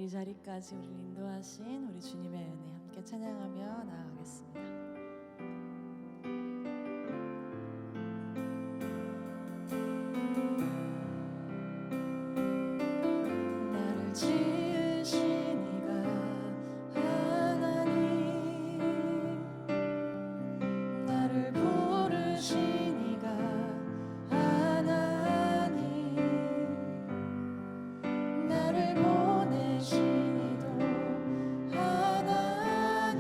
이 자리까지 우리를 인도하신 우리 주님의 은혜 함께 찬양하며 나아가겠습니다. 나를 지으신 이가 하나님, 나를 부르신 이가 하나님, 나를 보내신 이도 하나님,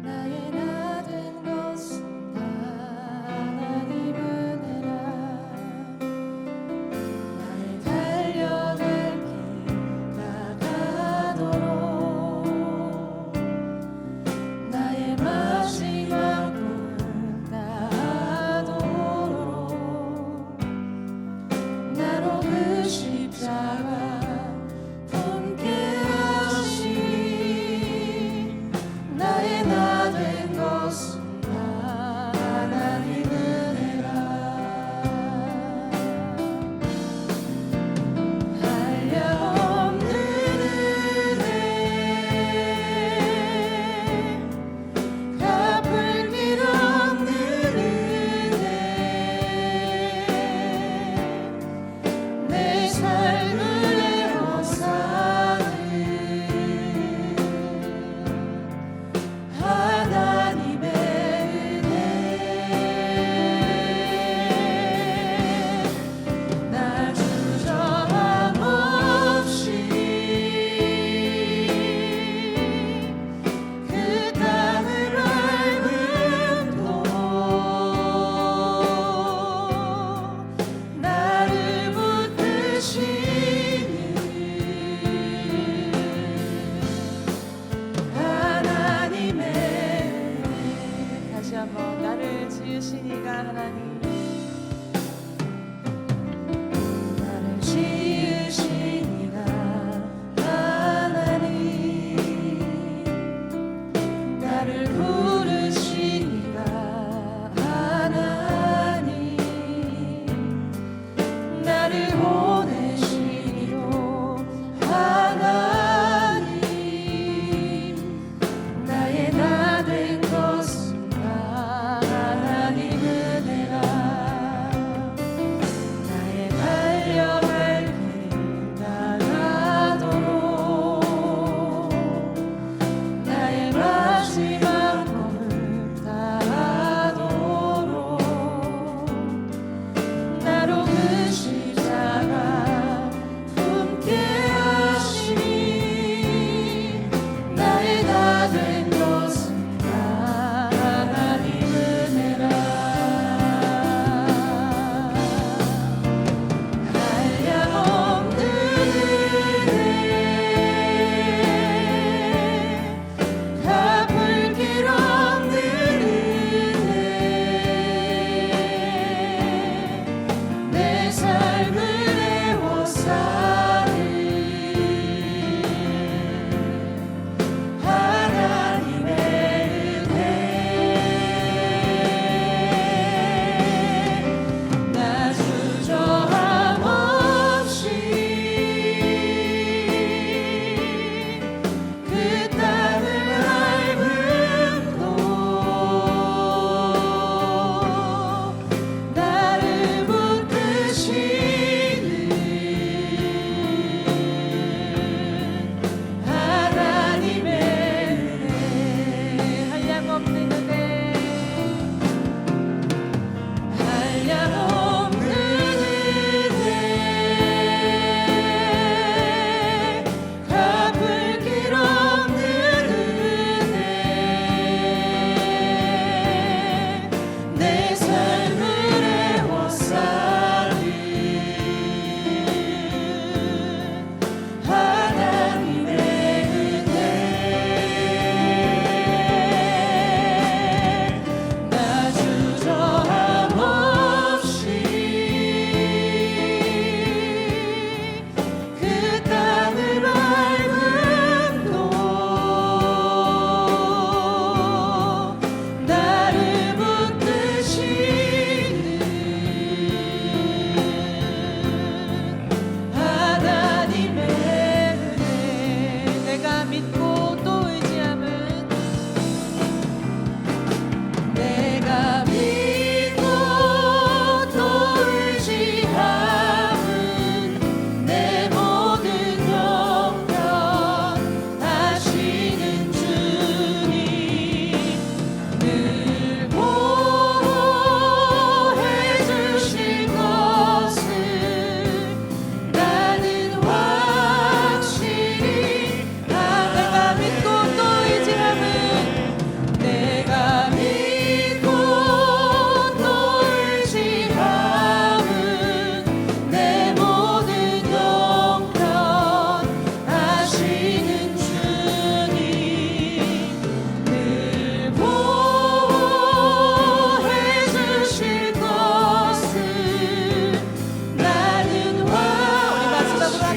나의 나 된 것은 다 하나님 은혜라. 나의 달려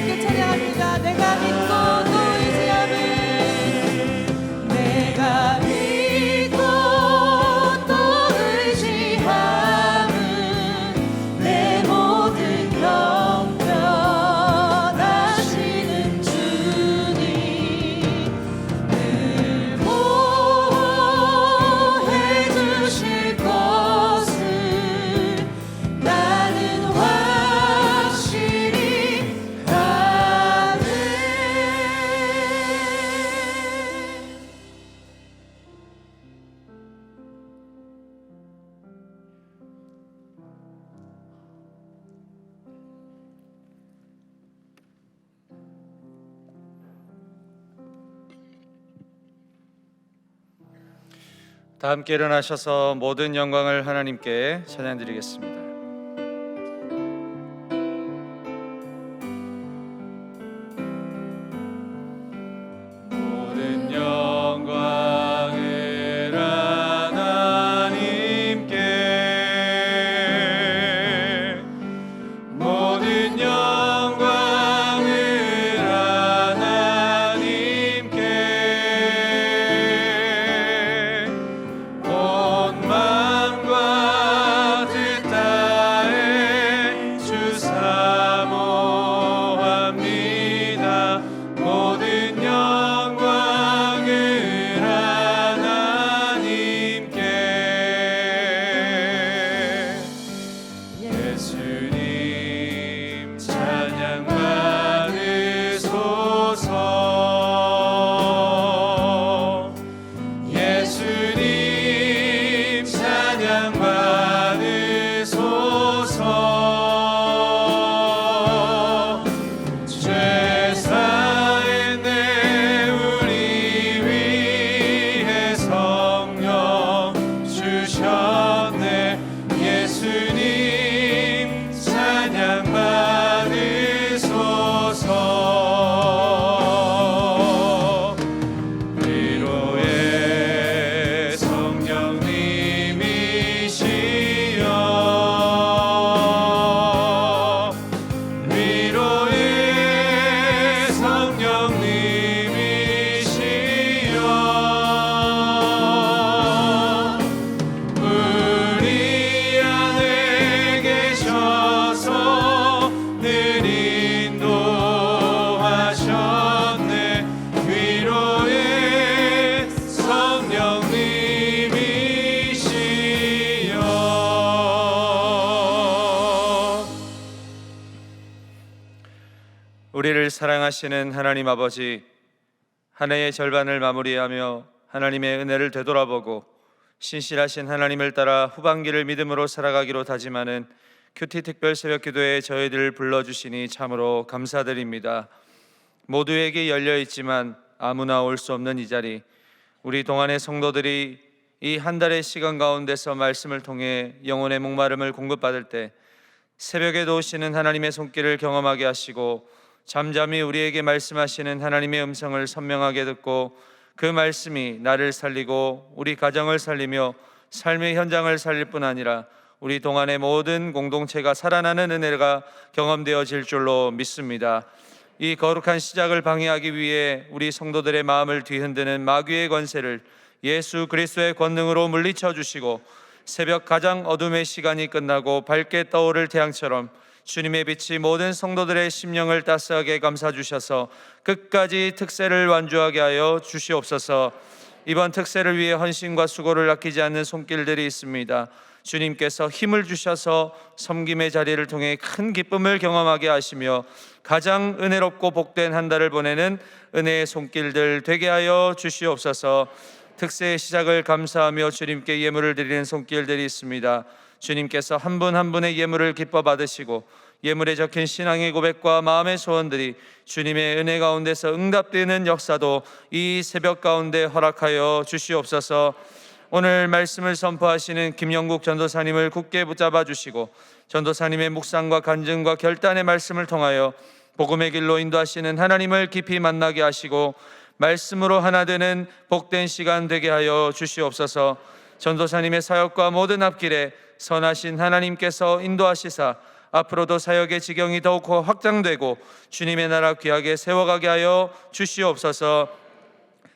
함께 찬양합니다. 내가 믿고 또 의지함은 내가 믿고 또 의지함은 내 모든 영변하시는 주님 늘 보호해 주실 것을 나는 확실히 아네. 다 함께 일어나셔서 모든 영광을 하나님께 찬양드리겠습니다. 모든 영광을 하나님께 모든 영광을 하나님께 온 마음과 뜻 다해 주 사모합니다. 모든 영광을 하나님께 예수님 찬양 받으소서. 예수님 찬양 받으소서. 죄사했네 우리 위해 성령 주셨네. 예수님 찬양 받으소서. 위로의 성령님이시여 위로의 성령님이시여 우리 안에 계셔서 늘 인도하셨네. 위로의 성령님이시여. 우리를 사랑하시는 하나님 아버지, 한 해의 절반을 마무리하며 하나님의 은혜를 되돌아보고 신실하신 하나님을 따라 후반기를 믿음으로 살아가기로 다짐하는 큐티 특별 새벽 기도에 저희들을 불러주시니 참으로 감사드립니다. 모두에게 열려있지만 아무나 올 수 없는 이 자리, 우리 동안의 성도들이 이 한 달의 시간 가운데서 말씀을 통해 영혼의 목마름을 공급받을 때 새벽에도 오시는 하나님의 손길을 경험하게 하시고 잠잠히 우리에게 말씀하시는 하나님의 음성을 선명하게 듣고 그 말씀이 나를 살리고 우리 가정을 살리며 삶의 현장을 살릴 뿐 아니라 우리 동안의 모든 공동체가 살아나는 은혜가 경험되어질 줄로 믿습니다. 이 거룩한 시작을 방해하기 위해 우리 성도들의 마음을 뒤흔드는 마귀의 권세를 예수 그리스도의 권능으로 물리쳐 주시고 새벽 가장 어둠의 시간이 끝나고 밝게 떠오를 태양처럼 주님의 빛이 모든 성도들의 심령을 따스하게 감싸 주셔서 끝까지 특세를 완주하게 하여 주시옵소서. 이번 특세를 위해 헌신과 수고를 아끼지 않는 손길들이 있습니다. 주님께서 힘을 주셔서 섬김의 자리를 통해 큰 기쁨을 경험하게 하시며 가장 은혜롭고 복된 한 달을 보내는 은혜의 손길들 되게 하여 주시옵소서. 특세의 시작을 감사하며 주님께 예물을 드리는 손길들이 있습니다. 주님께서 한 분 한 분의 예물을 기뻐 받으시고 예물에 적힌 신앙의 고백과 마음의 소원들이 주님의 은혜 가운데서 응답되는 역사도 이 새벽 가운데 허락하여 주시옵소서. 오늘 말씀을 선포하시는 김영국 전도사님을 굳게 붙잡아 주시고 전도사님의 묵상과 간증과 결단의 말씀을 통하여 복음의 길로 인도하시는 하나님을 깊이 만나게 하시고 말씀으로 하나 되는 복된 시간 되게 하여 주시옵소서. 전도사님의 사역과 모든 앞길에 선하신 하나님께서 인도하시사 앞으로도 사역의 지경이 더욱 확장되고 주님의 나라 귀하게 세워가게 하여 주시옵소서.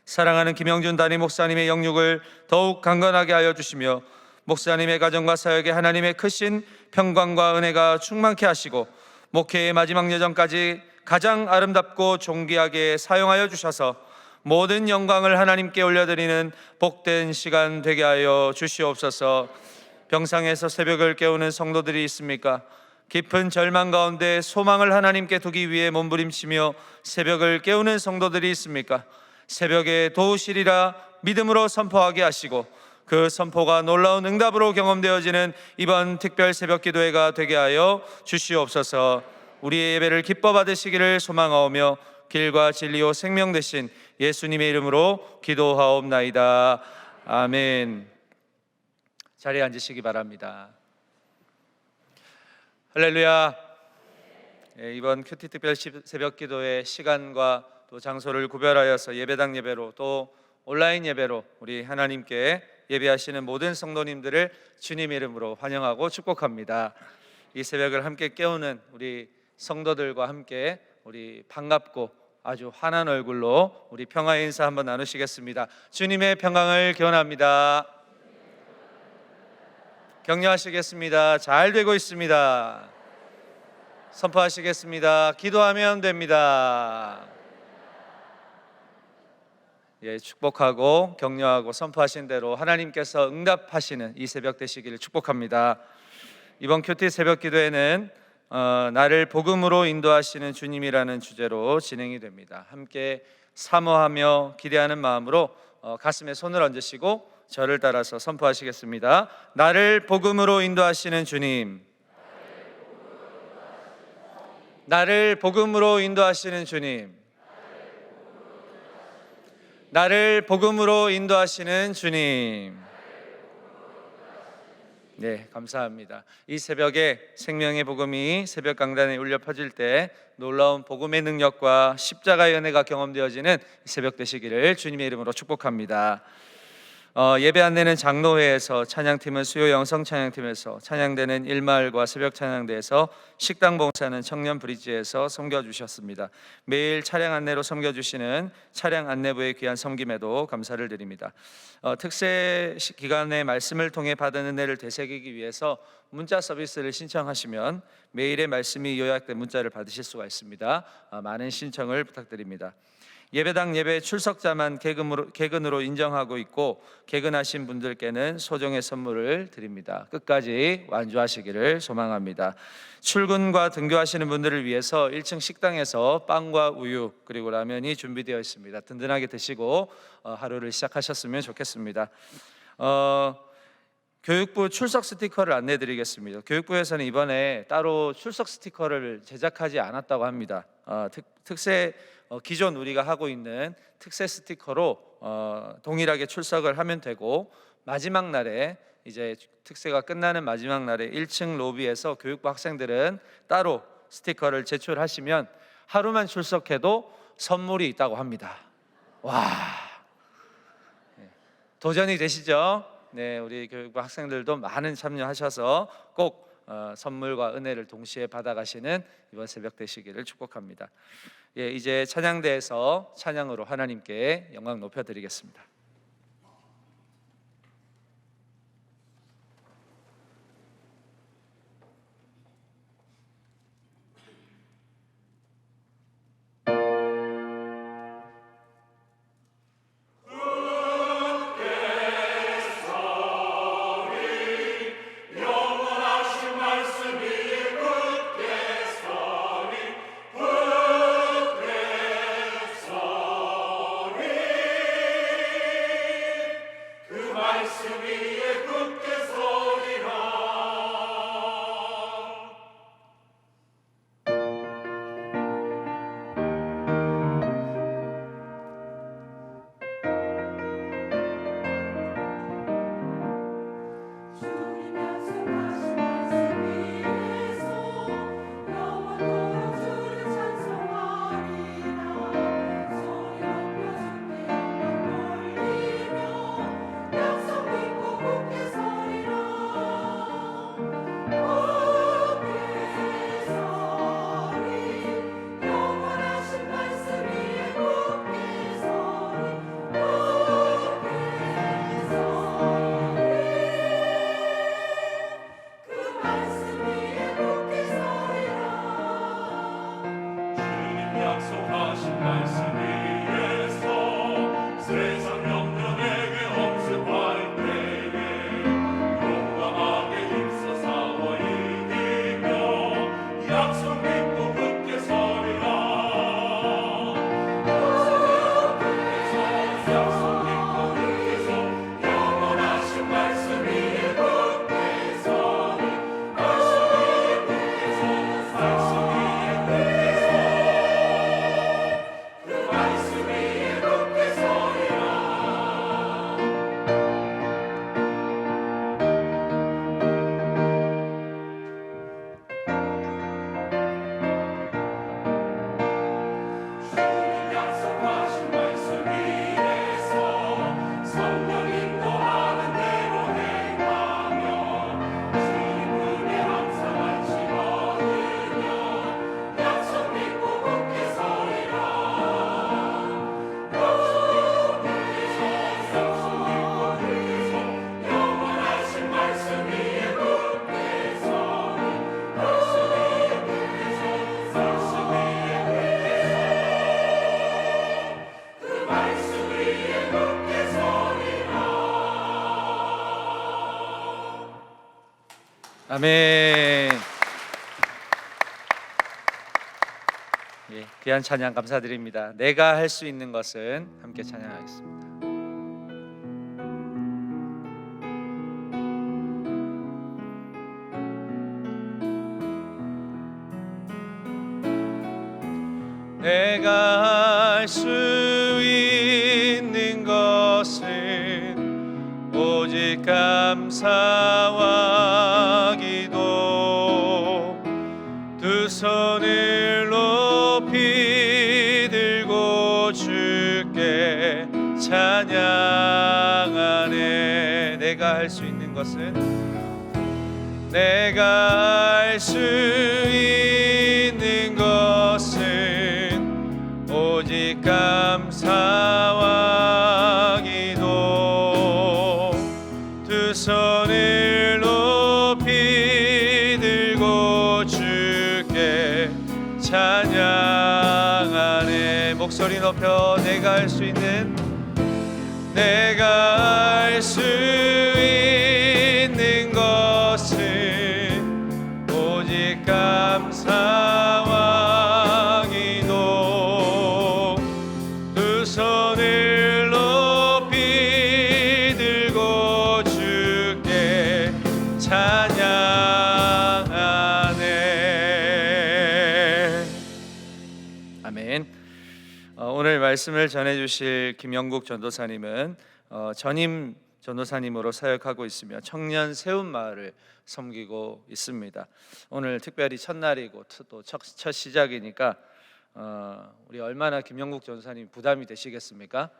사랑하는 김영준 담임 목사님의 영육을 더욱 강건하게 하여 주시며 목사님의 가정과 사역에 하나님의 크신 평강과 은혜가 충만케 하시고 목회의 마지막 여정까지 가장 아름답고 존귀하게 사용하여 주셔서 모든 영광을 하나님께 올려드리는 복된 시간 되게 하여 주시옵소서. 병상에서 새벽을 깨우는 성도들이 있습니까? 깊은 절망 가운데 소망을 하나님께 두기 위해 몸부림치며 새벽을 깨우는 성도들이 있습니까? 새벽에 도우시리라 믿음으로 선포하게 하시고 그 선포가 놀라운 응답으로 경험되어지는 이번 특별 새벽 기도회가 되게 하여 주시옵소서. 우리의 예배를 기뻐 받으시기를 소망하오며 길과 진리요 생명 되신 예수님의 이름으로 기도하옵나이다. 아멘. 자리에 앉으시기 바랍니다. 할렐루야. 이번 큐티 특별 새벽 기도회 시간과 또 장소를 구별하여서 예배당 예배로 또 온라인 예배로 우리 하나님께 예배하시는 모든 성도님들을 주님의 이름으로 환영하고 축복합니다. 이 새벽을 함께 깨우는 우리 성도들과 함께 우리 반갑고 아주 환한 얼굴로 우리 평화의 인사 한번 나누시겠습니다. 주님의 평강을 기원합니다. 격려하시겠습니다. 잘 되고 있습니다. 선포하시겠습니다. 기도하면 됩니다. 축복하고 격려하고 선포하신 대로 하나님께서 응답하시는 이 새벽 되시기를 축복합니다. 이번 큐티 새벽 기도회는 나를 복음으로 인도하시는 주님이라는 주제로 진행이 됩니다. 함께 사모하며 기대하는 마음으로 가슴에 손을 얹으시고 저를 따라서 선포하시겠습니다. 나를 복음으로 인도하시는 주님, 나를 복음으로 인도하시는 주님, 나를 복음으로 인도하시는 주님. 네, 감사합니다. 이 새벽에 생명의 복음이 새벽 강단에 울려 퍼질 때 놀라운 복음의 능력과 십자가의 은혜가 경험되어지는 새벽 되시기를 주님의 이름으로 축복합니다. 예배 안내는 장로회에서, 찬양팀은 수요 영성 찬양팀에서, 찬양대는 일마을과 새벽 찬양대에서, 식당 봉사는 청년 브릿지에서 섬겨주셨습니다. 매일 차량 안내로 섬겨주시는 차량 안내부의 귀한 섬김에도 감사를 드립니다. 특세 기간의 말씀을 통해 받은 은혜를 되새기기 위해서 문자 서비스를 신청하시면 매일의 말씀이 요약된 문자를 받으실 수가 있습니다. 많은 신청을 부탁드립니다. 예배당 예배 출석자만 개근으로 인정하고 있고 개근하신 분들께는 소정의 선물을 드립니다. 끝까지 완주하시기를 소망합니다. 출근과 등교하시는 분들을 위해서 1층 식당에서 빵과 우유 그리고 라면이 준비되어 있습니다. 든든하게 드시고 하루를 시작하셨으면 좋겠습니다. 교육부 출석 스티커를 안내드리겠습니다. 교육부에서는 이번에 따로 출석 스티커를 제작하지 않았다고 합니다. 특세 기존 우리가 하고 있는 특세 스티커로 동일하게 출석을 하면 되고 마지막 날에 이제 특세가 끝나는 마지막 날에 1층 로비에서 교육부 학생들은 따로 스티커를 제출하시면 하루만 출석해도 선물이 있다고 합니다. 와, 도전이 되시죠? 네, 우리 교육부 학생들도 많은 참여하셔서 꼭 선물과 은혜를 동시에 받아가시는 이번 새벽 되시기를 축복합니다. 이제 찬양대에서 찬양으로 하나님께 영광 높여드리겠습니다. 약속하신 말씀 위에서 세상 명령에게 엄습할 때에 용감하게 힘써 싸워 이기며 약속 믿고 굳게 서리라. 약속 믿고 굳게 서 영원하신 말씀 위에 굳게 서리. 말씀 위에 굳게 서 말씀 위에 굳게 서 그 말씀 위에 굳게 서리라. 주님 약속하신 말씀 위에서 성령 인도하는 대로 행하며 주님 품에 항상 안식 얻으며 약속 믿고 굳게 서리라. 약속 믿고 굳게 서 영원하신 말씀 위에 굳게 서리. 말씀 위에 굳게 서 말씀 위에 굳게 그 말씀 위에 굳게 서리라. 아멘. 예, 귀한 찬양 감사드립니다. 내가 할 수 있는 것은 함께 찬양하겠습니다. 내가 할 수 있는 것은 오직 감사와 기도 두 손을 높이 들고 주께 찬양하네. 내가 할 수 있는 것은 내가 할 수 있는 것은 오직 감사와 기도 두 손을 높이 들고 주께 찬양하네. 목소리 높여 내가 할 수 있는 내가 할 수 있는 것은 오직 감사와 기도 두 손을 높이 들고 주께 찬양하네. 아멘. 오늘 말씀을 전해주실 김영국 전도사님은 전임 전도사님으로 사역하고 있으며 청년 세운마을을 섬기고 있습니다. 오늘 특별히 첫날이고 또 첫 시작이니까 우리 얼마나 김영국 전도사님 부담이 되시겠습니까?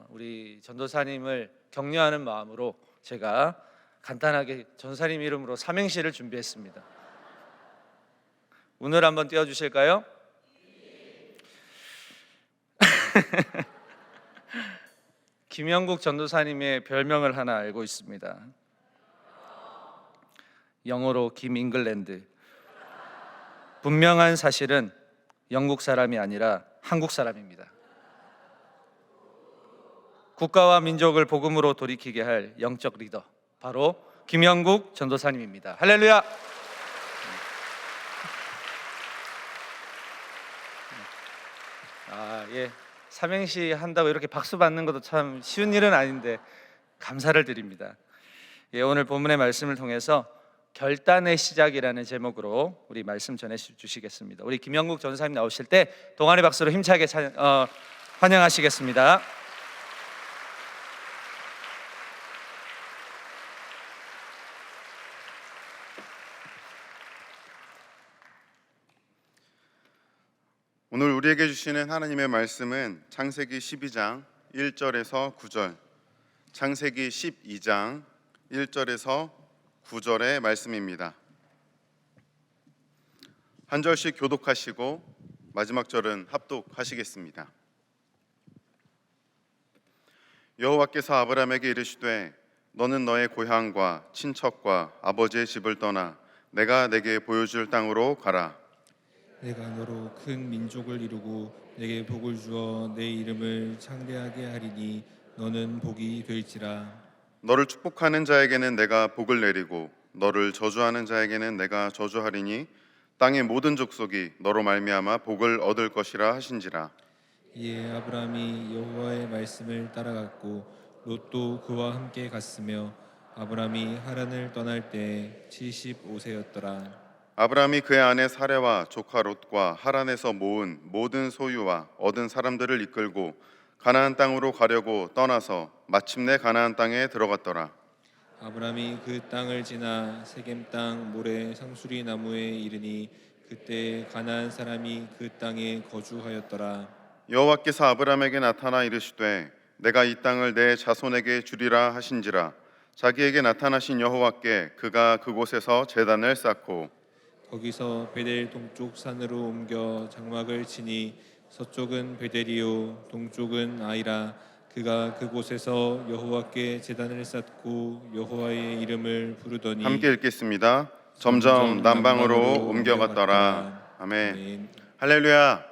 우리 전도사님을 격려하는 마음으로 제가 간단하게 전도사님 이름으로 삼행시를 준비했습니다. 운을 한번 띄워주실까요? 김영국 전도사님의 별명을 하나 알고 있습니다. 영어로 김잉글랜드. 분명한 사실은 영국 사람이 아니라 한국 사람입니다. 국가와 민족을 복음으로 돌이키게 할 영적 리더, 바로 김영국 전도사님입니다. 할렐루야. 예. 삼행시 한다고 이렇게 박수 받는 것도 참 쉬운 일은 아닌데 감사를 드립니다. 예, 오늘 본문의 말씀을 통해서 결단의 시작이라는 제목으로 우리 말씀 전해 주시겠습니다. 우리 김영국 전사님 나오실 때 동안의 박수로 힘차게 환영하시겠습니다. 오늘 우리에게 주시는 하나님의 말씀은 창세기 12장 1절에서 9절, 창세기 12장 1절에서 9절의 말씀입니다. 한 절씩 교독하시고 마지막 절은 합독하시겠습니다. 여호와께서 아브라함에게 이르시되 너는 너의 고향과 친척과 아버지의 집을 떠나 내가 내게 보여줄 땅으로 가라. 내가 너로 큰 민족을 이루고 내게 복을 주어 내 이름을 창대하게 하리니 너는 복이 될지라. 너를 축복하는 자에게는 내가 복을 내리고 너를 저주하는 자에게는 내가 저주하리니 땅의 모든 족속이 너로 말미암아 복을 얻을 것이라 하신지라. 이에 아브라함이 여호와의 말씀을 따라갔고 롯도 그와 함께 갔으며 아브라함이 하란을 떠날 때 75세였더라. 아브라함이 그의 아내 사레와 조카 롯과 하란에서 모은 모든 소유와 얻은 사람들을 이끌고 가나안 땅으로 가려고 떠나서 마침내 가나안 땅에 들어갔더라. 아브라함이 그 땅을 지나 세겜 땅 모래 상수리 나무에 이르니 그때 가나안 사람이 그 땅에 거주하였더라. 여호와께서 아브라함에게 나타나 이르시되 내가 이 땅을 내 자손에게 주리라 하신지라. 자기에게 나타나신 여호와께 그가 그곳에서 제단을 쌓고 거기서 베델 동쪽 산으로 옮겨 장막을 치니 서쪽은 베델이요 동쪽은 아이라. 그가 그곳에서 여호와께 제단을 쌓고 여호와의 이름을 부르더니 함께 읽겠습니다. 점점 남방으로 옮겨갔더라. 아멘. 아멘. 할렐루야.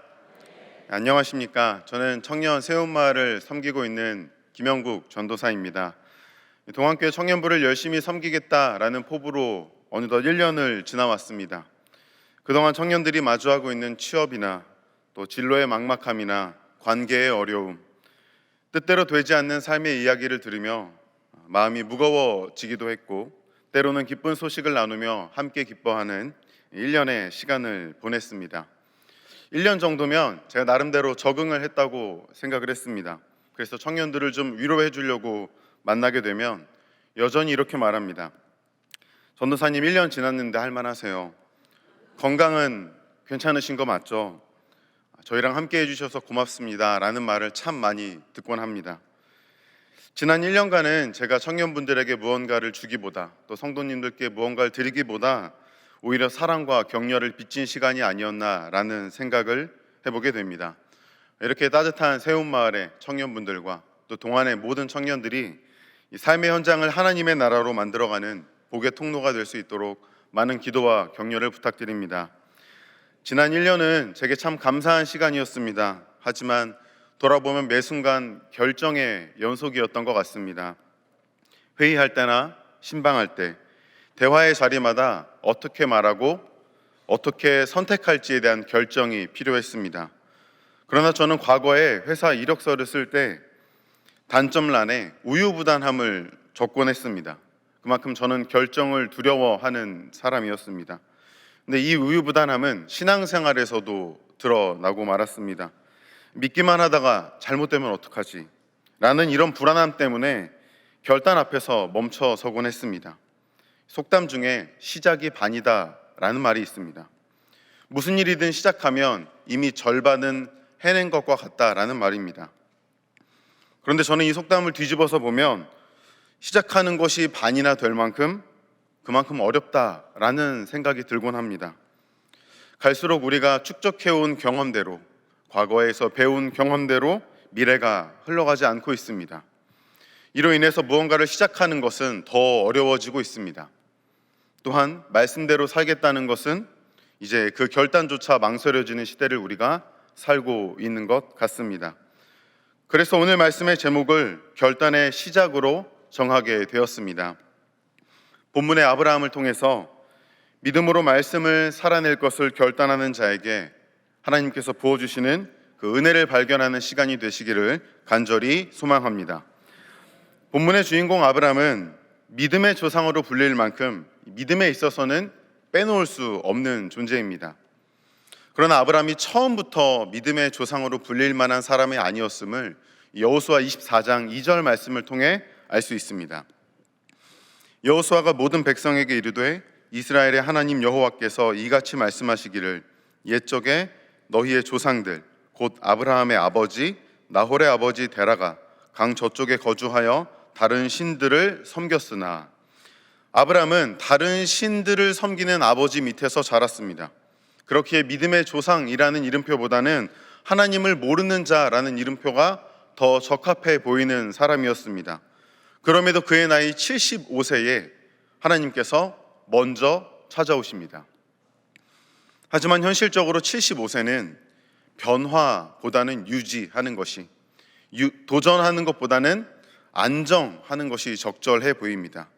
안녕하십니까? 저는 청년 세운마을을 섬기고 있는 김영국 전도사입니다. 동안교회 청년부를 열심히 섬기겠다라는 포부로 어느덧 1년을 지나왔습니다. 그동안 청년들이 마주하고 있는 취업이나 또 진로의 막막함이나 관계의 어려움, 뜻대로 되지 않는 삶의 이야기를 들으며 마음이 무거워지기도 했고 때로는 기쁜 소식을 나누며 함께 기뻐하는 1년의 시간을 보냈습니다. 1년 정도면 제가 나름대로 적응을 했다고 생각을 했습니다. 그래서 청년들을 좀 위로해 주려고 만나게 되면 여전히 이렇게 말합니다. 전도사님 1년 지났는데 할만하세요? 건강은 괜찮으신 거 맞죠? 저희랑 함께 해주셔서 고맙습니다 라는 말을 참 많이 듣곤 합니다. 지난 1년간은 제가 청년분들에게 무언가를 주기보다 또 성도님들께 무언가를 드리기보다 오히려 사랑과 격려를 빚진 시간이 아니었나라는 생각을 해보게 됩니다. 이렇게 따뜻한 세운마을의 청년분들과 또 동안의 모든 청년들이 이 삶의 현장을 하나님의 나라로 만들어가는 복의 통로가 될 수 있도록 많은 기도와 격려를 부탁드립니다. 지난 1년은 제게 참 감사한 시간이었습니다. 하지만 돌아보면 매 순간 결정의 연속이었던 것 같습니다. 회의할 때나 신방할 때 대화의 자리마다 어떻게 말하고 어떻게 선택할지에 대한 결정이 필요했습니다. 그러나 저는 과거에 회사 이력서를 쓸 때 단점란에 우유부단함을 적곤 했습니다. 그만큼 저는 결정을 두려워하는 사람이었습니다. 근데 이 우유부단함은 신앙생활에서도 드러나고 말았습니다. 믿기만 하다가 잘못되면 어떡하지? 라는 이런 불안함 때문에 결단 앞에서 멈춰 서곤 했습니다. 속담 중에 시작이 반이다 라는 말이 있습니다. 무슨 일이든 시작하면 이미 절반은 해낸 것과 같다라는 말입니다. 그런데 저는 이 속담을 뒤집어서 보면 시작하는 것이 반이나 될 만큼 그만큼 어렵다라는 생각이 들곤 합니다. 갈수록 우리가 축적해온 경험대로, 과거에서 배운 경험대로 미래가 흘러가지 않고 있습니다. 이로 인해서 무언가를 시작하는 것은 더 어려워지고 있습니다. 또한 말씀대로 살겠다는 것은 이제 그 결단조차 망설여지는 시대를 우리가 살고 있는 것 같습니다. 그래서 오늘 말씀의 제목을 결단의 시작으로 정하게 되었습니다. 본문의 아브라함을 통해서 믿음으로 말씀을 살아낼 것을 결단하는 자에게 하나님께서 부어주시는 그 은혜를 발견하는 시간이 되시기를 간절히 소망합니다. 본문의 주인공 아브라함은 믿음의 조상으로 불릴 만큼 믿음에 있어서는 빼놓을 수 없는 존재입니다. 그러나 아브라함이 처음부터 믿음의 조상으로 불릴 만한 사람이 아니었음을 여호수아 24장 2절 말씀을 통해 알 수 있습니다. 여호수아가 모든 백성에게 이르되 이스라엘의 하나님 여호와께서 이같이 말씀하시기를 옛적에 너희의 조상들 곧 아브라함의 아버지 나홀의 아버지 데라가 강 저쪽에 거주하여 다른 신들을 섬겼으나. 아브라함은 다른 신들을 섬기는 아버지 밑에서 자랐습니다. 그렇기에 믿음의 조상이라는 이름표보다는 하나님을 모르는 자라는 이름표가 더 적합해 보이는 사람이었습니다. 그럼에도 그의 나이 75세에 하나님께서 먼저 찾아오십니다. 하지만 현실적으로 75세는 변화보다는 유지하는 것이, 도전하는 것보다는 안정하는 것이 적절해 보입니다.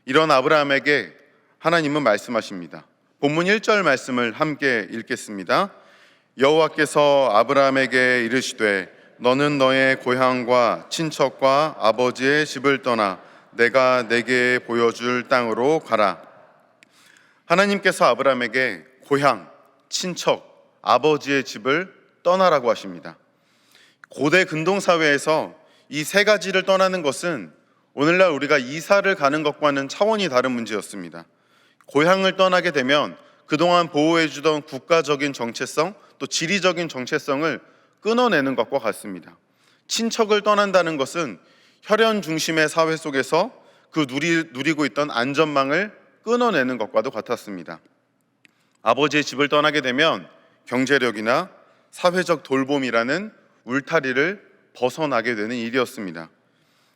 이런 아브라함에게 하나님은 말씀하십니다. 본문 1절 말씀을 함께 읽겠습니다. 여호와께서 아브라함에게 이르시되 너는 너의 고향과 친척과 아버지의 집을 떠나 내가 내게 보여줄 땅으로 가라. 하나님께서 아브라함에게 고향, 친척, 아버지의 집을 떠나라고 하십니다. 고대 근동 사회에서 이 세 가지를 떠나는 것은 오늘날 우리가 이사를 가는 것과는 차원이 다른 문제였습니다. 고향을 떠나게 되면 그동안 보호해주던 국가적인 정체성, 또 지리적인 정체성을 끊어내는 것과 같습니다. 친척을 떠난다는 것은 혈연 중심의 사회 속에서 그 누리고 있던 안전망을 끊어내는 것과도 같았습니다. 아버지의 집을 떠나게 되면 경제력이나 사회적 돌봄이라는 울타리를 벗어나게 되는 일이었습니다.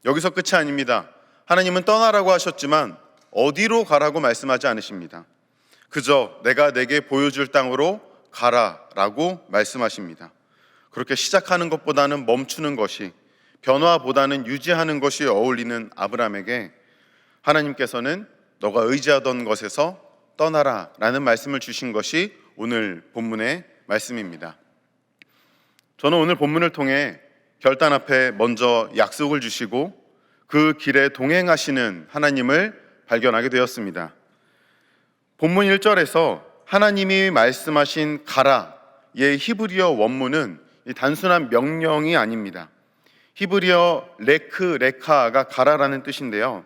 여기서 끝이 아닙니다. 하나님은 떠나라고 하셨지만 어디로 가라고 말씀하지 않으십니다. 그저 내가 내게 보여줄 땅으로 가라라고 말씀하십니다. 그렇게 시작하는 것보다는 멈추는 것이, 변화보다는 유지하는 것이 어울리는 아브라함에게 하나님께서는 너가 의지하던 것에서 떠나라 라는 말씀을 주신 것이 오늘 본문의 말씀입니다. 저는 오늘 본문을 통해 결단 앞에 먼저 약속을 주시고 그 길에 동행하시는 하나님을 발견하게 되었습니다. 본문 1절에서 하나님이 말씀하신 가라의 히브리어 원문은 단순한 명령이 아닙니다. 히브리어 레카가 가라라는 뜻인데요,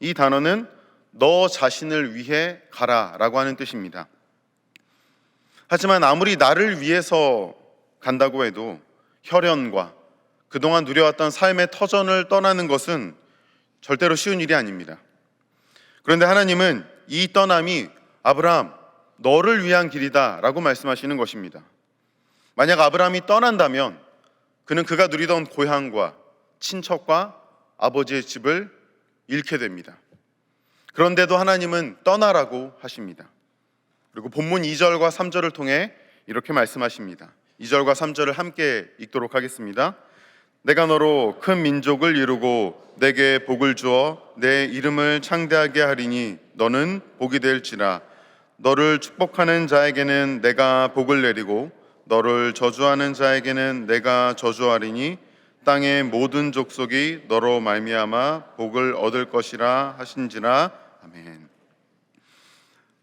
이 단어는 너 자신을 위해 가라라고 하는 뜻입니다. 하지만 아무리 나를 위해서 간다고 해도 혈연과 그동안 누려왔던 삶의 터전을 떠나는 것은 절대로 쉬운 일이 아닙니다. 그런데 하나님은 이 떠남이 아브라함, 너를 위한 길이다 라고 말씀하시는 것입니다. 만약 아브라함이 떠난다면 그는 그가 누리던 고향과 친척과 아버지의 집을 잃게 됩니다. 그런데도 하나님은 떠나라고 하십니다. 그리고 본문 2절과 3절을 통해 이렇게 말씀하십니다. 2절과 3절을 함께 읽도록 하겠습니다. 내가 너로 큰 민족을 이루고 내게 복을 주어 내 이름을 창대하게 하리니 너는 복이 될지라. 너를 축복하는 자에게는 내가 복을 내리고 너를 저주하는 자에게는 내가 저주하리니 땅의 모든 족속이 너로 말미암아 복을 얻을 것이라 하신지라. 아멘.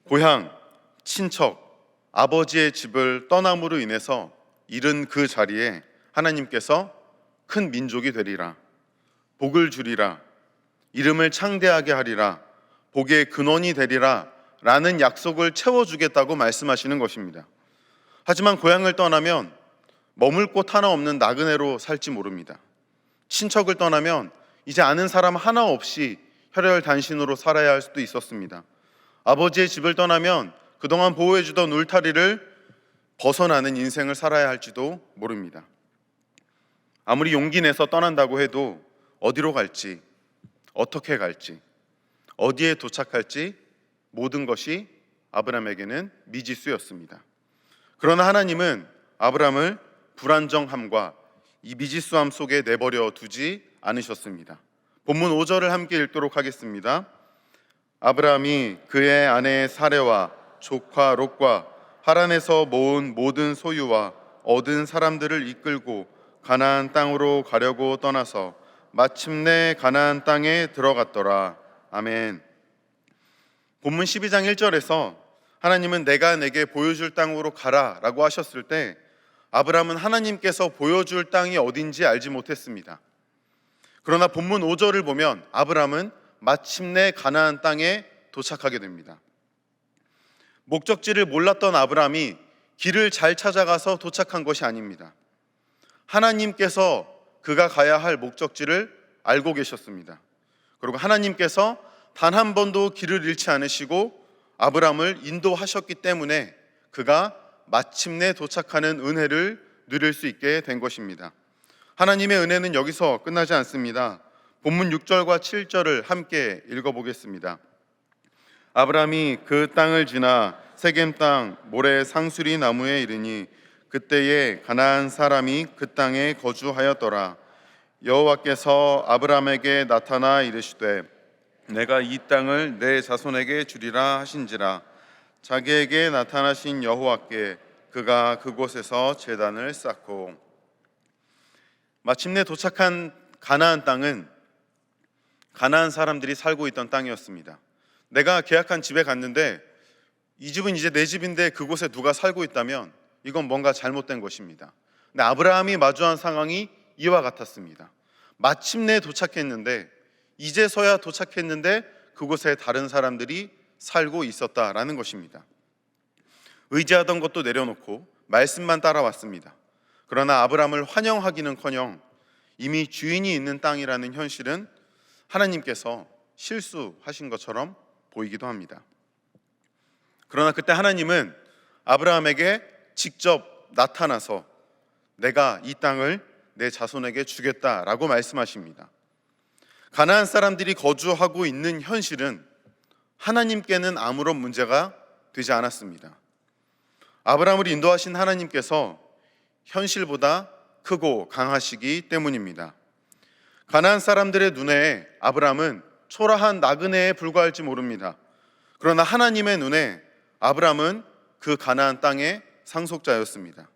고향, 친척, 아버지의 집을 떠남으로 인해서 잃은 그 자리에 하나님께서 큰 민족이 되리라, 복을 주리라, 이름을 창대하게 하리라, 복의 근원이 되리라 라는 약속을 채워주겠다고 말씀하시는 것입니다. 하지만 고향을 떠나면 머물 곳 하나 없는 나그네로 살지 모릅니다. 친척을 떠나면 이제 아는 사람 하나 없이 혈혈단신으로 살아야 할 수도 있었습니다. 아버지의 집을 떠나면 그동안 보호해주던 울타리를 벗어나는 인생을 살아야 할지도 모릅니다. 아무리 용기 내서 떠난다고 해도 어디로 갈지, 어떻게 갈지, 어디에 도착할지 모든 것이 아브라함에게는 미지수였습니다. 그러나 하나님은 아브라함을 불안정함과 이 미지수함 속에 내버려 두지 않으셨습니다. 본문 5절을 함께 읽도록 하겠습니다. 아브라함이 그의 아내 사레와 조카 롯과 하란에서 모은 모든 소유와 얻은 사람들을 이끌고 가나안 땅으로 가려고 떠나서 마침내 가나안 땅에 들어갔더라. 아멘. 본문 12장 1절에서 하나님은 내가 내게 보여줄 땅으로 가라 라고 하셨을 때 아브라함은 하나님께서 보여줄 땅이 어딘지 알지 못했습니다. 그러나 본문 5절을 보면 아브라함은 마침내 가나안 땅에 도착하게 됩니다. 목적지를 몰랐던 아브라함이 길을 잘 찾아가서 도착한 것이 아닙니다. 하나님께서 그가 가야 할 목적지를 알고 계셨습니다. 그리고 하나님께서 단 한 번도 길을 잃지 않으시고 아브라함을 인도하셨기 때문에 그가 마침내 도착하는 은혜를 누릴 수 있게 된 것입니다. 하나님의 은혜는 여기서 끝나지 않습니다. 본문 6절과 7절을 함께 읽어보겠습니다. 아브라함이 그 땅을 지나 세겜 땅 모래 상수리 나무에 이르니 그때에 가나안 사람이 그 땅에 거주하였더라. 여호와께서 아브라함에게 나타나 이르시되 내가 이 땅을 내 자손에게 주리라 하신지라. 자기에게 나타나신 여호와께 그가 그곳에서 제단을 쌓고. 마침내 도착한 가나안 땅은 가나안 사람들이 살고 있던 땅이었습니다. 내가 계약한 집에 갔는데 이 집은 이제 내 집인데 그곳에 누가 살고 있다면 이건 뭔가 잘못된 것입니다. 근데 아브라함이 마주한 상황이 이와 같았습니다. 마침내 도착했는데 이제서야 도착했는데 그곳에 다른 사람들이 살고 있었다라는 것입니다. 의지하던 것도 내려놓고 말씀만 따라왔습니다. 그러나 아브라함을 환영하기는커녕 이미 주인이 있는 땅이라는 현실은 하나님께서 실수하신 것처럼 보이기도 합니다. 그러나 그때 하나님은 아브라함에게 직접 나타나서 내가 이 땅을 내 자손에게 주겠다라고 말씀하십니다. 가나안 사람들이 거주하고 있는 현실은 하나님께는 아무런 문제가 되지 않았습니다. 아브라함을 인도하신 하나님께서 현실보다 크고 강하시기 때문입니다. 가나안 사람들의 눈에 아브라함은 초라한 나그네에 불과할지 모릅니다. 그러나 하나님의 눈에 아브라함은 그 가나안 땅의 상속자였습니다.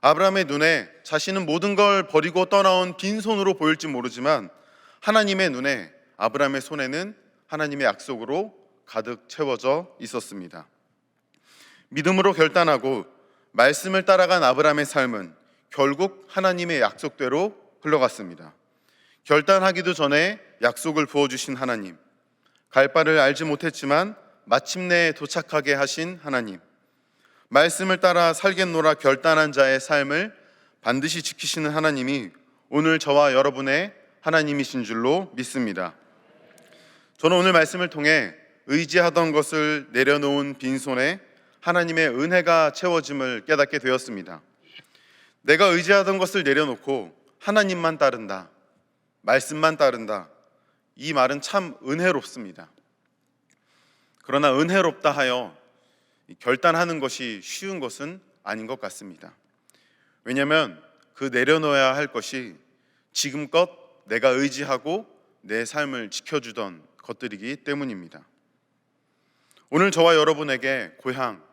아브라함의 눈에 자신은 모든 걸 버리고 떠나온 빈손으로 보일지 모르지만 하나님의 눈에 아브라함의 손에는 하나님의 약속으로 가득 채워져 있었습니다. 믿음으로 결단하고 말씀을 따라간 아브라함의 삶은 결국 하나님의 약속대로 흘러갔습니다. 결단하기도 전에 약속을 부어주신 하나님, 갈 바를 알지 못했지만 마침내 도착하게 하신 하나님, 말씀을 따라 살겠노라 결단한 자의 삶을 반드시 지키시는 하나님이 오늘 저와 여러분의 하나님이신 줄로 믿습니다. 저는 오늘 말씀을 통해 의지하던 것을 내려놓은 빈손에 하나님의 은혜가 채워짐을 깨닫게 되었습니다. 내가 의지하던 것을 내려놓고 하나님만 따른다, 말씀만 따른다, 이 말은 참 은혜롭습니다. 그러나 은혜롭다 하여 결단하는 것이 쉬운 것은 아닌 것 같습니다. 왜냐하면 그 내려놓아야 할 것이 지금껏 내가 의지하고 내 삶을 지켜주던 것들이기 때문입니다. 오늘 저와 여러분에게 고향,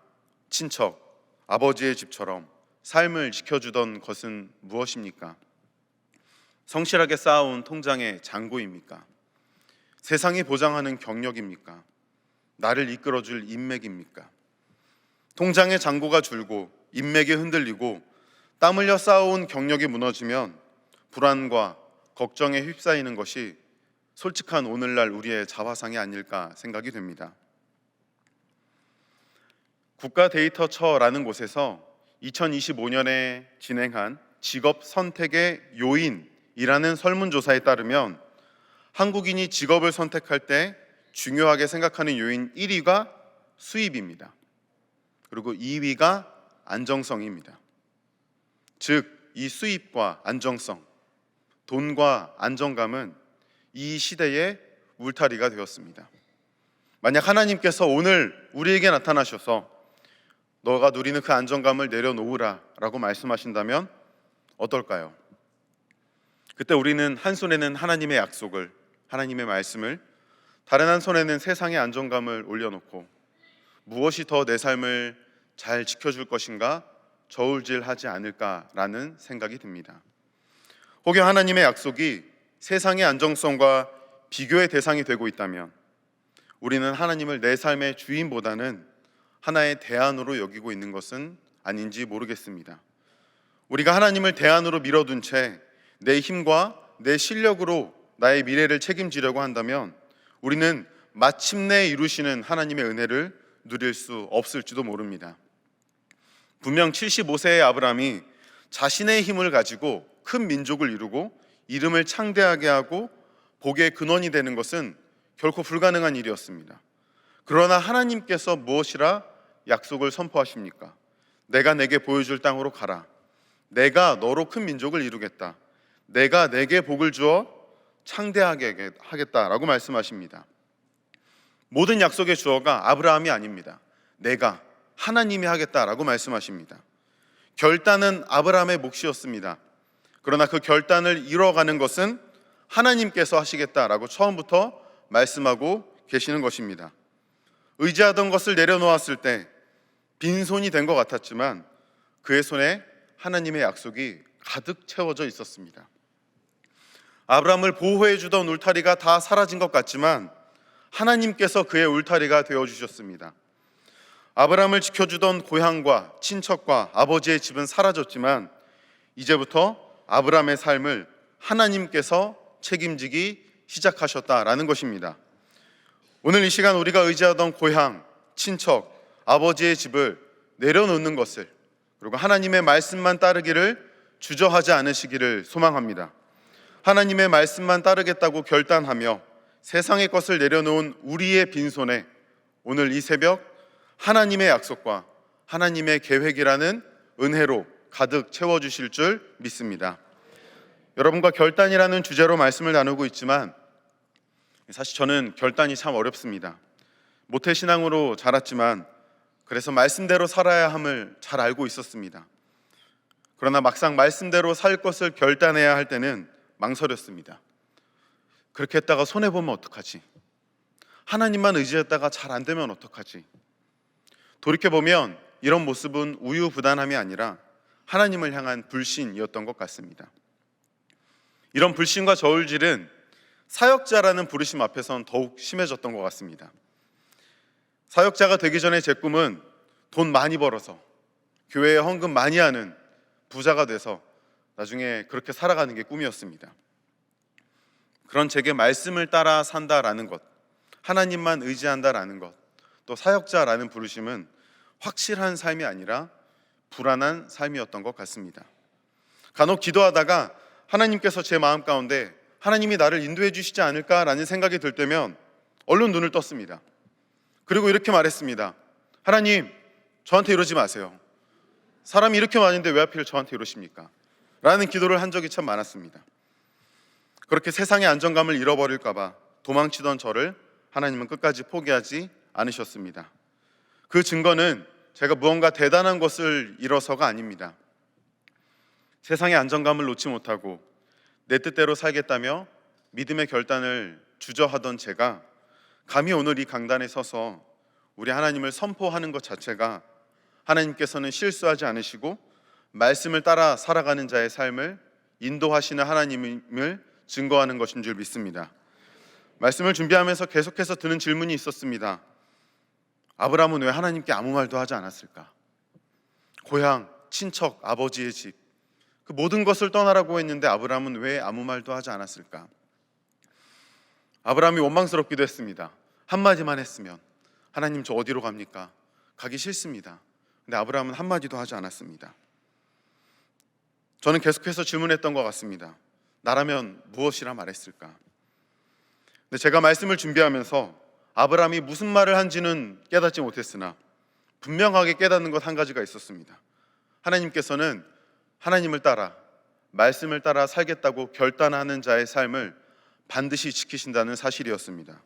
친척, 아버지의 집처럼 삶을 지켜주던 것은 무엇입니까? 성실하게 쌓아온 통장의 잔고입니까? 세상이 보장하는 경력입니까? 나를 이끌어줄 인맥입니까? 통장의 잔고가 줄고 인맥이 흔들리고 땀 흘려 쌓아온 경력이 무너지면 불안과 걱정에 휩싸이는 것이 솔직한 오늘날 우리의 자화상이 아닐까 생각이 됩니다. 국가데이터처라는 곳에서 2025년에 진행한 직업 선택의 요인이라는 설문조사에 따르면 한국인이 직업을 선택할 때 중요하게 생각하는 요인 1위가 수입입니다. 그리고 2위가 안정성입니다. 즉, 이 수입과 안정성, 돈과 안정감은 이 시대의 울타리가 되었습니다. 만약 하나님께서 오늘 우리에게 나타나셔서 너가 누리는 그 안정감을 내려놓으라 라고 말씀하신다면 어떨까요? 그때 우리는 한 손에는 하나님의 약속을, 하나님의 말씀을, 다른 한 손에는 세상의 안정감을 올려놓고 무엇이 더 내 삶을 잘 지켜줄 것인가 저울질하지 않을까라는 생각이 듭니다. 혹여 하나님의 약속이 세상의 안정성과 비교의 대상이 되고 있다면 우리는 하나님을 내 삶의 주인보다는 하나의 대안으로 여기고 있는 것은 아닌지 모르겠습니다. 우리가 하나님을 대안으로 밀어둔 채 내 힘과 내 실력으로 나의 미래를 책임지려고 한다면 우리는 마침내 이루시는 하나님의 은혜를 누릴 수 없을지도 모릅니다. 분명 75세의 아브라함이 자신의 힘을 가지고 큰 민족을 이루고 이름을 창대하게 하고 복의 근원이 되는 것은 결코 불가능한 일이었습니다. 그러나 하나님께서 무엇이라 약속을 선포하십니까? 내가 내게 보여줄 땅으로 가라. 내가 너로 큰 민족을 이루겠다. 내가 내게 복을 주어 창대하게 하겠다라고 말씀하십니다. 모든 약속의 주어가 아브라함이 아닙니다. 내가, 하나님이 하겠다라고 말씀하십니다. 결단은 아브라함의 몫이었습니다. 그러나 그 결단을 이뤄가는 것은 하나님께서 하시겠다라고 처음부터 말씀하고 계시는 것입니다. 의지하던 것을 내려놓았을 때 빈손이 된 것 같았지만 그의 손에 하나님의 약속이 가득 채워져 있었습니다. 아브라함을 보호해 주던 울타리가 다 사라진 것 같지만 하나님께서 그의 울타리가 되어 주셨습니다. 아브라함을 지켜주던 고향과 친척과 아버지의 집은 사라졌지만 이제부터 아브라함의 삶을 하나님께서 책임지기 시작하셨다라는 것입니다. 오늘 이 시간 우리가 의지하던 고향, 친척, 아버지의 집을 내려놓는 것을, 그리고 하나님의 말씀만 따르기를 주저하지 않으시기를 소망합니다. 하나님의 말씀만 따르겠다고 결단하며 세상의 것을 내려놓은 우리의 빈손에 오늘 이 새벽 하나님의 약속과 하나님의 계획이라는 은혜로 가득 채워주실 줄 믿습니다. 여러분과 결단이라는 주제로 말씀을 나누고 있지만 사실 저는 결단이 참 어렵습니다. 모태신앙으로 자랐지만 그래서 말씀대로 살아야 함을 잘 알고 있었습니다. 그러나 막상 말씀대로 살 것을 결단해야 할 때는 망설였습니다. 그렇게 했다가 손해보면 어떡하지? 하나님만 의지했다가 잘 안 되면 어떡하지? 돌이켜보면 이런 모습은 우유부단함이 아니라 하나님을 향한 불신이었던 것 같습니다. 이런 불신과 저울질은 사역자라는 부르심 앞에선 더욱 심해졌던 것 같습니다. 사역자가 되기 전에 제 꿈은 돈 많이 벌어서 교회에 헌금 많이 하는 부자가 돼서 나중에 그렇게 살아가는 게 꿈이었습니다. 그런 제게 말씀을 따라 산다라는 것, 하나님만 의지한다라는 것, 또 사역자라는 부르심은 확실한 삶이 아니라 불안한 삶이었던 것 같습니다. 간혹 기도하다가 하나님께서 제 마음 가운데 하나님이 나를 인도해 주시지 않을까라는 생각이 들 때면 얼른 눈을 떴습니다. 그리고 이렇게 말했습니다. 하나님, 저한테 이러지 마세요. 사람이 이렇게 많은데 왜 하필 저한테 이러십니까? 라는 기도를 한 적이 참 많았습니다. 그렇게 세상의 안정감을 잃어버릴까 봐 도망치던 저를 하나님은 끝까지 포기하지 않으셨습니다. 그 증거는 제가 무언가 대단한 것을 이뤄서가 아닙니다. 세상의 안정감을 놓지 못하고 내 뜻대로 살겠다며 믿음의 결단을 주저하던 제가 감히 오늘 이 강단에 서서 우리 하나님을 선포하는 것 자체가 하나님께서는 실수하지 않으시고 말씀을 따라 살아가는 자의 삶을 인도하시는 하나님을 증거하는 것인 줄 믿습니다. 말씀을 준비하면서 계속해서 드는 질문이 있었습니다. 아브라함은 왜 하나님께 아무 말도 하지 않았을까? 고향, 친척, 아버지의 집, 그 모든 것을 떠나라고 했는데 아브라함은 왜 아무 말도 하지 않았을까? 아브라함이 원망스럽기도 했습니다. 한마디만 했으면 하나님 저 어디로 갑니까? 가기 싫습니다. 근데 아브라함은 한마디도 하지 않았습니다. 저는 계속해서 질문했던 것 같습니다. 나라면 무엇이라 말했을까? 근데 제가 말씀을 준비하면서 아브라함이 무슨 말을 한지는 깨닫지 못했으나 분명하게 깨닫는 것 한 가지가 있었습니다. 하나님께서는 하나님을 따라 말씀을 따라 살겠다고 결단하는 자의 삶을 반드시 지키신다는 사실이었습니다.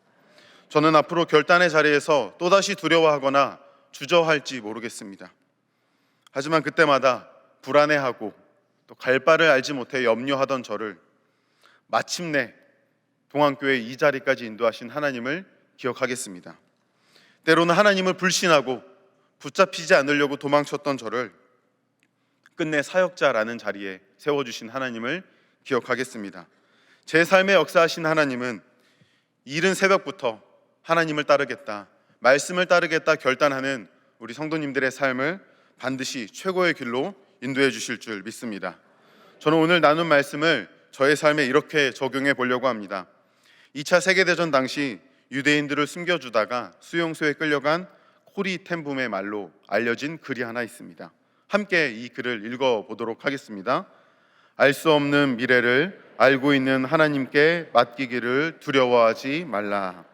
저는 앞으로 결단의 자리에서 또다시 두려워하거나 주저할지 모르겠습니다. 하지만 그때마다 불안해하고 또 갈 바를 알지 못해 염려하던 저를 마침내 동안교회 이 자리까지 인도하신 하나님을 기억하겠습니다. 때로는 하나님을 불신하고 붙잡히지 않으려고 도망쳤던 저를 끝내 사역자라는 자리에 세워주신 하나님을 기억하겠습니다. 제 삶에 역사하신 하나님은 이른 새벽부터 하나님을 따르겠다, 말씀을 따르겠다 결단하는 우리 성도님들의 삶을 반드시 최고의 길로 인도해 주실 줄 믿습니다. 저는 오늘 나눈 말씀을 저의 삶에 이렇게 적용해 보려고 합니다. 2차 세계대전 당시 유대인들을 숨겨주다가 수용소에 끌려간 코리 텐붐의 말로 알려진 글이 하나 있습니다. 함께 이 글을 읽어보도록 하겠습니다. 알 수 없는 미래를 알고 있는 하나님께 맡기기를 두려워하지 말라.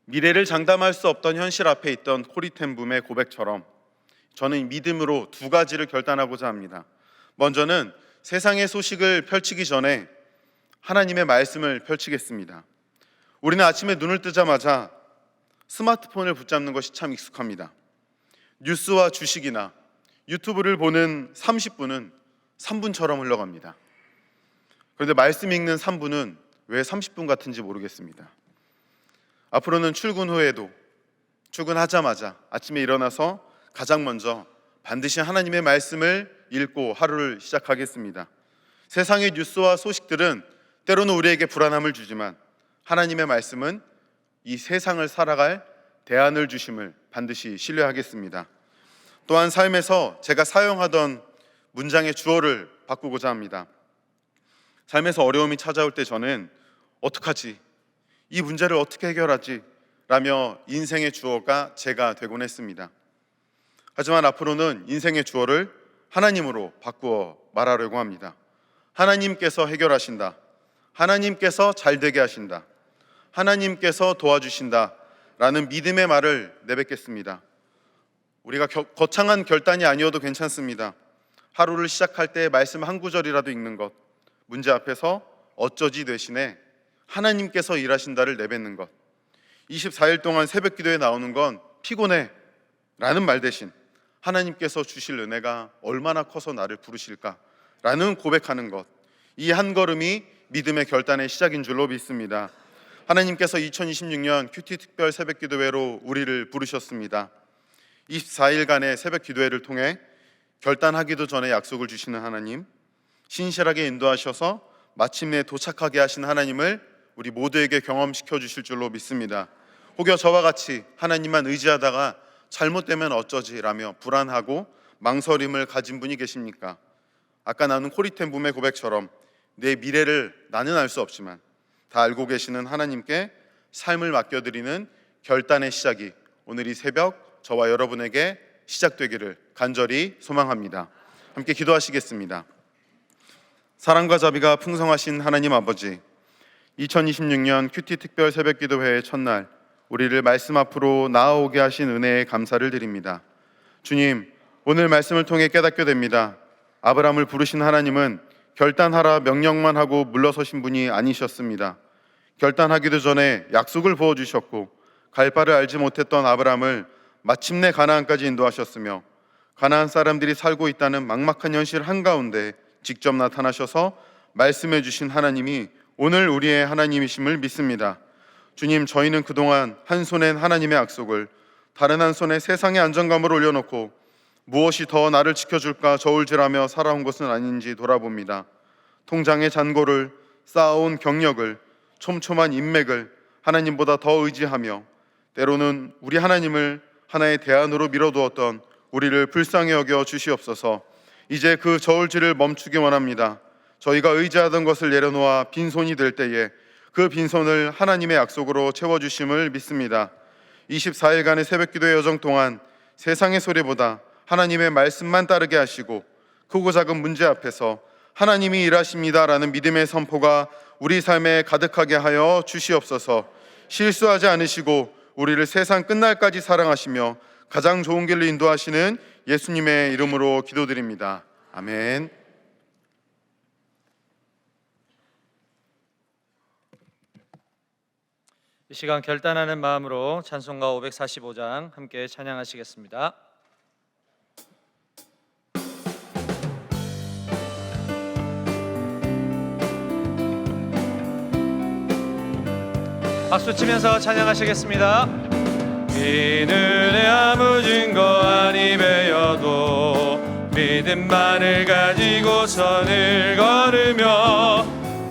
미래를 장담할 수 없던 현실 앞에 있던 코리 텐붐의 고백처럼 저는 믿음으로 두 가지를 결단하고자 합니다. 먼저는 세상의 소식을 펼치기 전에 하나님의 말씀을 펼치겠습니다. 우리는 아침에 눈을 뜨자마자 스마트폰을 붙잡는 것이 참 익숙합니다. 뉴스와 주식이나 유튜브를 보는 30분은 3분처럼 흘러갑니다. 그런데 말씀 읽는 3분은 왜 30분 같은지 모르겠습니다. 앞으로는 출근 후에도 출근하자마자 아침에 일어나서 가장 먼저 반드시 하나님의 말씀을 읽고 하루를 시작하겠습니다. 세상의 뉴스와 소식들은 때로는 우리에게 불안함을 주지만 하나님의 말씀은 이 세상을 살아갈 대안을 주심을 반드시 신뢰하겠습니다. 또한 삶에서 제가 사용하던 문장의 주어를 바꾸고자 합니다. 삶에서 어려움이 찾아올 때 저는 어떡하지? 이 문제를 어떻게 해결하지? 라며 인생의 주어가 제가 되곤 했습니다. 하지만 앞으로는 인생의 주어를 하나님으로 바꾸어 말하려고 합니다. 하나님께서 해결하신다. 하나님께서 잘되게 하신다. 하나님께서 도와주신다. 라는 믿음의 말을 내뱉겠습니다. 우리가 거창한 결단이 아니어도 괜찮습니다. 하루를 시작할 때 말씀 한 구절이라도 읽는 것, 문제 앞에서 어쩌지 대신에 하나님께서 일하신다를 내뱉는 것, 24일 동안 새벽 기도에 나오는 건 피곤해 라는 말 대신 하나님께서 주실 은혜가 얼마나 커서 나를 부르실까 라는 고백하는 것, 이 한 걸음이 믿음의 결단의 시작인 줄로 믿습니다. 하나님께서 2026년 큐티 특별 새벽 기도회로 우리를 부르셨습니다. 24일간의 새벽 기도회를 통해 결단하기도 전에 약속을 주시는 하나님, 신실하게 인도하셔서 마침내 도착하게 하신 하나님을 우리 모두에게 경험시켜 주실 줄로 믿습니다. 혹여 저와 같이 하나님만 의지하다가 잘못되면 어쩌지 라며 불안하고 망설임을 가진 분이 계십니까? 아까 나눈 코리텐 붐의 고백처럼 내 미래를 나는 알 수 없지만 다 알고 계시는 하나님께 삶을 맡겨드리는 결단의 시작이 오늘 이 새벽 저와 여러분에게 시작되기를 간절히 소망합니다. 함께 기도하시겠습니다. 사랑과 자비가 풍성하신 하나님 아버지, 2026년 큐티 특별 새벽 기도회의 첫날 우리를 말씀 앞으로 나아오게 하신 은혜에 감사를 드립니다. 주님, 오늘 말씀을 통해 깨닫게 됩니다. 아브라함을 부르신 하나님은 결단하라 명령만 하고 물러서신 분이 아니셨습니다. 결단하기도 전에 약속을 부어주셨고 갈 바를 알지 못했던 아브라함을 마침내 가나안까지 인도하셨으며 가나안 사람들이 살고 있다는 막막한 현실 한가운데 직접 나타나셔서 말씀해 주신 하나님이 오늘 우리의 하나님이심을 믿습니다. 주님, 저희는 그동안 한 손엔 하나님의 약속을 다른 한 손에 세상의 안정감을 올려놓고 무엇이 더 나를 지켜줄까 저울질하며 살아온 것은 아닌지 돌아봅니다. 통장의 잔고를, 쌓아온 경력을, 촘촘한 인맥을 하나님보다 더 의지하며 때로는 우리 하나님을 하나의 대안으로 밀어두었던 우리를 불쌍히 여겨 주시옵소서. 이제 그 저울질을 멈추기 원합니다. 저희가 의지하던 것을 내려놓아 빈손이 될 때에 그 빈손을 하나님의 약속으로 채워주심을 믿습니다. 24일간의 새벽 기도의 여정 동안 세상의 소리보다 하나님의 말씀만 따르게 하시고 크고 작은 문제 앞에서 하나님이 일하십니다라는 믿음의 선포가 우리 삶에 가득하게 하여 주시옵소서. 실수하지 않으시고 우리를 세상 끝날까지 사랑하시며 가장 좋은 길로 인도하시는 예수님의 이름으로 기도드립니다. 아멘. 이 시간 결단하는 마음으로 찬송가 545장 함께 찬양하시겠습니다. 박수 치면서 찬양하시겠습니다. 이 눈에 아무 증거 아니 배여도 믿음만을 가지고 선을 걸으며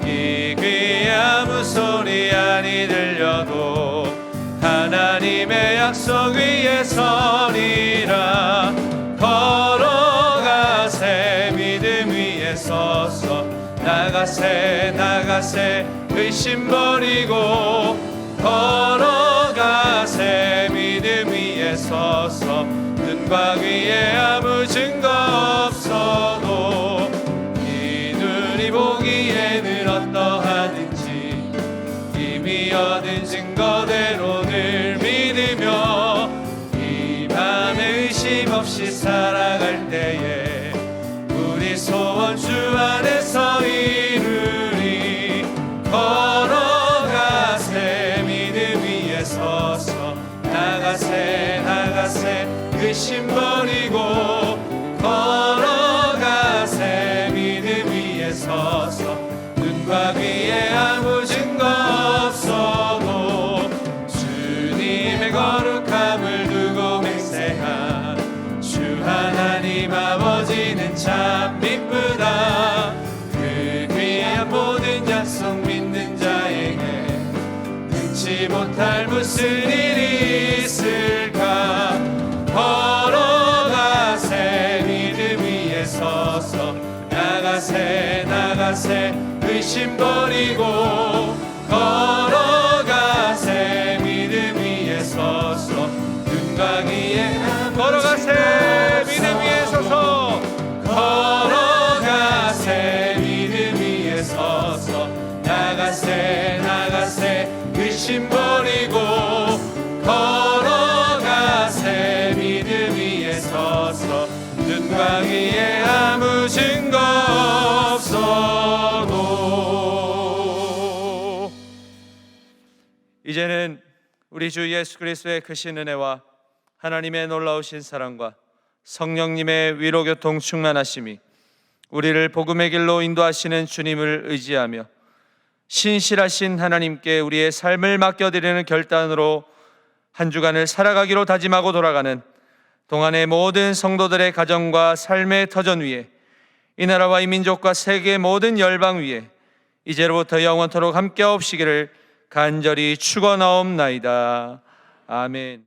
이 귀에 아무 소리 아니 들려도 하나님의 약속 위에 서리라. 걸어가세 믿음 위에 서서 나가세 의심 버리고 걸어가세 믿음 위에 서서 눈과 귀에 아무 증거 없어도 이 눈이 보기에는 어떠하든지 이미 얻은 증거대로 늘 믿으며 이 밤에 의심 없이 살아갈 때에 우리 소원 주 안에서 이루리. 걸어가세 믿음 위에 서서 나가세 의심 버리고 걸어가세. 믿음 위에 서서 눈과 귀에 아무 증거 없어도 주님의 거룩함을 두고 맹세한 주 하나님 아버지는 참 기쁘다. 그 귀한 모든 약속 믿는 자에게 능치 못할 무슨 일이 있을까. 걸어가세. 믿음 위에 서서 나가세 나가세. 의심 버리고 걸어가세. 믿음 위에 서서 눈과 귀에 걸어가세. 믿음 위에 서서 걸어가세. 믿음 위에 서서 나가세 나가세. 의심 버리고 걸어가세. 믿음 위에 서서 눈과 귀에 아무 증거 없어도. 이제는 우리 주 예수 그리스도의 크신 은혜와 하나님의 놀라우신 사랑과 성령님의 위로교통 충만하심이 우리를 복음의 길로 인도하시는 주님을 의지하며 신실하신 하나님께 우리의 삶을 맡겨드리는 결단으로 한 주간을 살아가기로 다짐하고 돌아가는 동안의 모든 성도들의 가정과 삶의 터전 위에, 이 나라와 이 민족과 세계 모든 열방 위에 이제로부터 영원토록 함께하옵시기를 간절히 축원하옵나이다. 아멘.